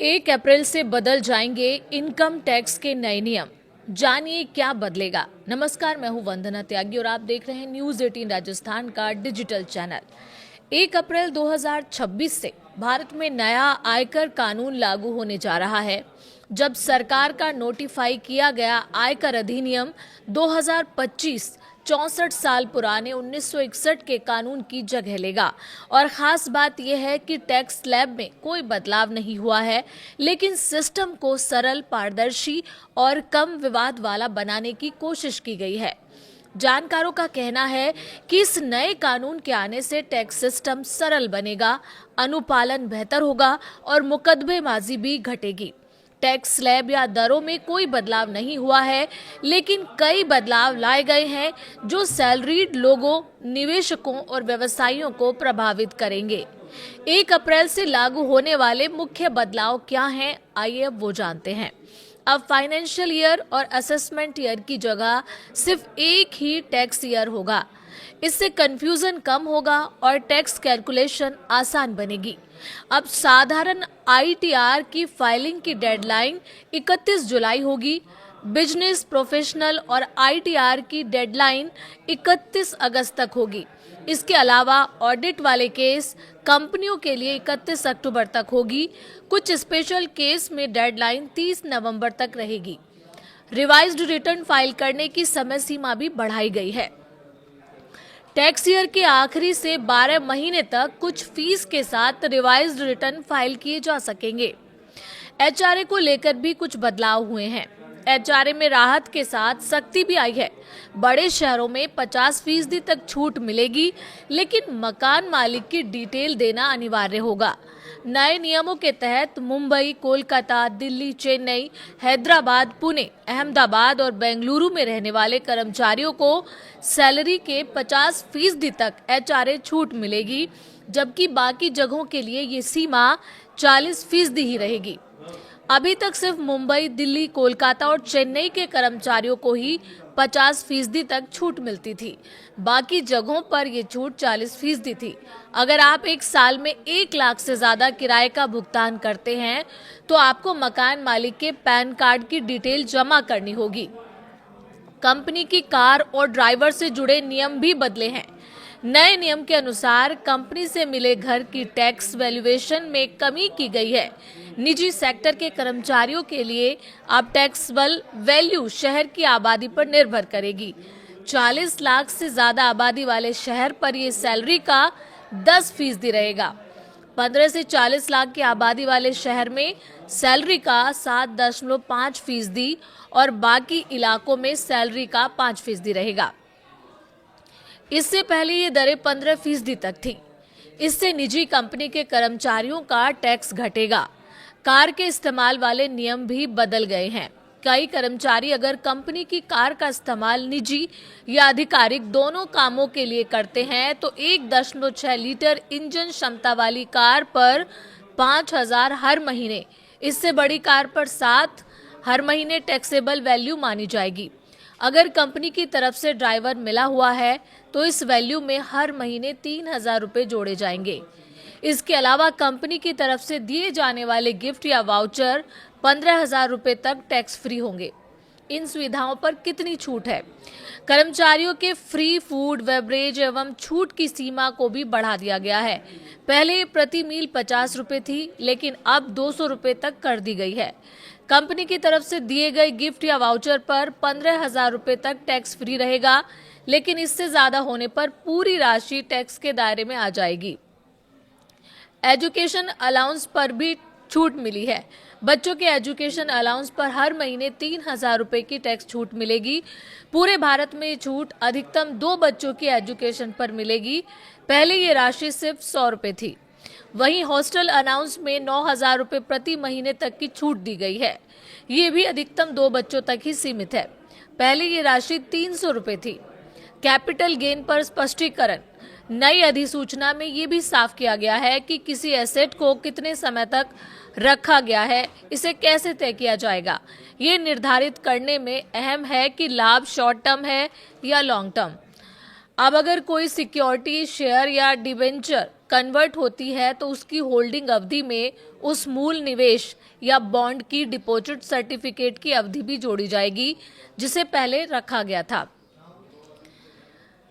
1 अप्रैल से बदल जाएंगे इनकम टैक्स के नए नियम। जानिए क्या बदलेगा। नमस्कार, मैं हूं वंदना त्यागी और आप देख रहे हैं न्यूज 18 राजस्थान का डिजिटल चैनल। 1 अप्रैल 2026 से भारत में नया आयकर कानून लागू होने जा रहा है। जब सरकार का नोटिफाई किया गया आयकर अधिनियम 2025 64 साल पुराने 1961 के कानून की जगह लेगा। और खास बात यह है कि टैक्स स्लैब में कोई बदलाव नहीं हुआ है, लेकिन सिस्टम को सरल, पारदर्शी और कम विवाद वाला बनाने की कोशिश की गई है। जानकारों का कहना है कि इस नए कानून के आने से टैक्स सिस्टम सरल बनेगा, अनुपालन बेहतर होगा और मुकदमेबाजी भी घटेगी। टैक्स स्लैब या दरों में कोई बदलाव नहीं हुआ है, लेकिन कई बदलाव लाए गए हैं जो सैलरीड लोगों, निवेशकों और व्यवसायियों को प्रभावित करेंगे। 1 अप्रैल से लागू होने वाले मुख्य बदलाव क्या हैं, आइए अब वो जानते हैं। अब फाइनेंशियल ईयर और असेसमेंट ईयर की जगह सिर्फ एक ही टैक्स ईयर होगा। इससे कंफ्यूजन कम होगा और टैक्स कैलकुलेशन आसान बनेगी। अब साधारण आईटीआर की फाइलिंग की डेडलाइन 31 जुलाई होगी। बिजनेस, प्रोफेशनल और आईटीआर की डेडलाइन 31 अगस्त तक होगी। इसके अलावा ऑडिट वाले केस कंपनियों के लिए 31 अक्टूबर तक होगी। कुछ स्पेशल केस में डेडलाइन 30 नवंबर तक रहेगी। रिवाइज्ड रिटर्न फाइल करने की समय सीमा भी बढ़ाई गई है। टैक्स ईयर के आखिरी से 12 महीने तक कुछ फीस के साथ रिवाइज्ड रिटर्न फाइल किए जा सकेंगे। एचआरए को लेकर भी कुछ बदलाव हुए हैं। एचआरए में राहत के साथ सख्ती भी आई है। बड़े शहरों में 50% तक छूट मिलेगी, लेकिन मकान मालिक की डिटेल देना अनिवार्य होगा। नए नियमों के तहत मुंबई, कोलकाता, दिल्ली, चेन्नई, हैदराबाद, पुणे, अहमदाबाद और बेंगलुरु में रहने वाले कर्मचारियों को सैलरी के 50% तक एचआरए छूट मिलेगी, जबकि बाकी जगहों के लिए ये सीमा 40% ही रहेगी। अभी तक सिर्फ मुंबई, दिल्ली, कोलकाता और चेन्नई के कर्मचारियों को ही 50% तक छूट मिलती थी। बाकी जगहों पर यह छूट 40% थी। अगर आप एक साल में 1 लाख से ज्यादा किराए का भुगतान करते हैं तो आपको मकान मालिक के पैन कार्ड की डिटेल जमा करनी होगी। कंपनी की कार और ड्राइवर से जुड़े नियम भी बदले हैं। नए नियम के अनुसार कंपनी से मिले घर की टैक्स वैल्यूएशन में कमी की गई है। निजी सेक्टर के कर्मचारियों के लिए अब टैक्सेबल वैल्यू शहर की आबादी पर निर्भर करेगी। 40 लाख से ज्यादा आबादी वाले शहर पर ये सैलरी का 10% रहेगा। 15 से 40 लाख की आबादी वाले शहर में सैलरी का 7.5% और बाकी इलाकों में सैलरी का 5% रहेगा। इससे पहले ये दरें 15% तक थी। इससे निजी कंपनी के कर्मचारियों का टैक्स घटेगा। कार के इस्तेमाल वाले नियम भी बदल गए हैं। कई कर्मचारी अगर कंपनी की कार का इस्तेमाल निजी या आधिकारिक दोनों कामों के लिए करते हैं तो 1.6 लीटर इंजन क्षमता वाली कार पर 5,000 हर महीने, इससे बड़ी कार पर 7 हर महीने टैक्सेबल वैल्यू मानी जाएगी। अगर कंपनी की तरफ से ड्राइवर मिला हुआ है तो इस वैल्यू में हर महीने 3,000 रुपए जोड़े जाएंगे। इसके अलावा कंपनी की तरफ से दिए जाने वाले गिफ्ट या वाउचर 15,000 रुपए तक टैक्स फ्री होंगे। इन सुविधाओं पर कितनी छूट है? कर्मचारियों के फ्री फूड, बेवरेज एवं छूट की सीमा को भी बढ़ा दिया गया है। पहले प्रति मील 50 रुपए थी, लेकिन अब 200 रुपए तक कर दी गई है। कंपनी की तरफ से दिए गए गिफ्ट या वाउचर पर 15,000 रुपए तक टैक्स फ्री रहेगा, लेकिन इससे ज्यादा होने पर पूरी राशि टैक्स के दायरे में आ जाएगी। एजुकेशन अलाउंस पर भी छूट मिली है। बच्चों के एजुकेशन अलाउंस पर हर महीने 3,000 रुपए की टैक्स छूट मिलेगी। पूरे भारत में ये छूट अधिकतम 2 बच्चों की एजुकेशन पर मिलेगी। पहले ये राशि सिर्फ 100 रुपए थी। वहीं हॉस्टल अलाउंस में 9,000 रुपए प्रति महीने तक की छूट दी गई है। ये भी अधिकतम 2 बच्चों तक ही सीमित है। पहले ये राशि 300 रुपए थी। कैपिटल गेन पर स्पष्टीकरण। नई अधिसूचना में ये भी साफ किया गया है कि किसी एसेट को कितने समय तक रखा गया है, इसे कैसे तय किया जाएगा। ये निर्धारित करने में अहम है कि लाभ शॉर्ट टर्म है या लॉन्ग टर्म। अब अगर कोई सिक्योरिटी, शेयर या डिबेंचर कन्वर्ट होती है तो उसकी होल्डिंग अवधि में उस मूल निवेश या बॉन्ड की डिपॉजिट सर्टिफिकेट की अवधि भी जोड़ी जाएगी जिसे पहले रखा गया था।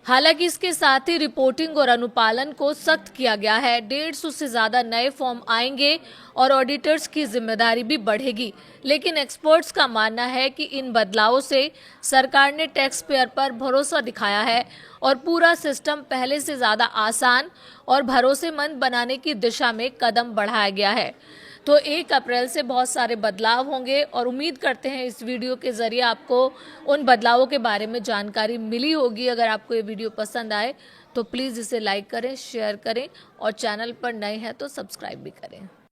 हालांकि इसके साथ ही रिपोर्टिंग और अनुपालन को सख्त किया गया है। 150 से ज्यादा नए फॉर्म आएंगे और ऑडिटर्स की जिम्मेदारी भी बढ़ेगी। लेकिन एक्सपर्ट्स का मानना है कि इन बदलावों से सरकार ने टैक्स पेयर पर भरोसा दिखाया है और पूरा सिस्टम पहले से ज्यादा आसान और भरोसेमंद बनाने की दिशा में कदम बढ़ाया गया है। तो 1 अप्रैल से बहुत सारे बदलाव होंगे और उम्मीद करते हैं इस वीडियो के जरिए आपको उन बदलावों के बारे में जानकारी मिली होगी। अगर आपको ये वीडियो पसंद आए तो प्लीज़ इसे लाइक करें, शेयर करें और चैनल पर नए हैं तो सब्सक्राइब भी करें।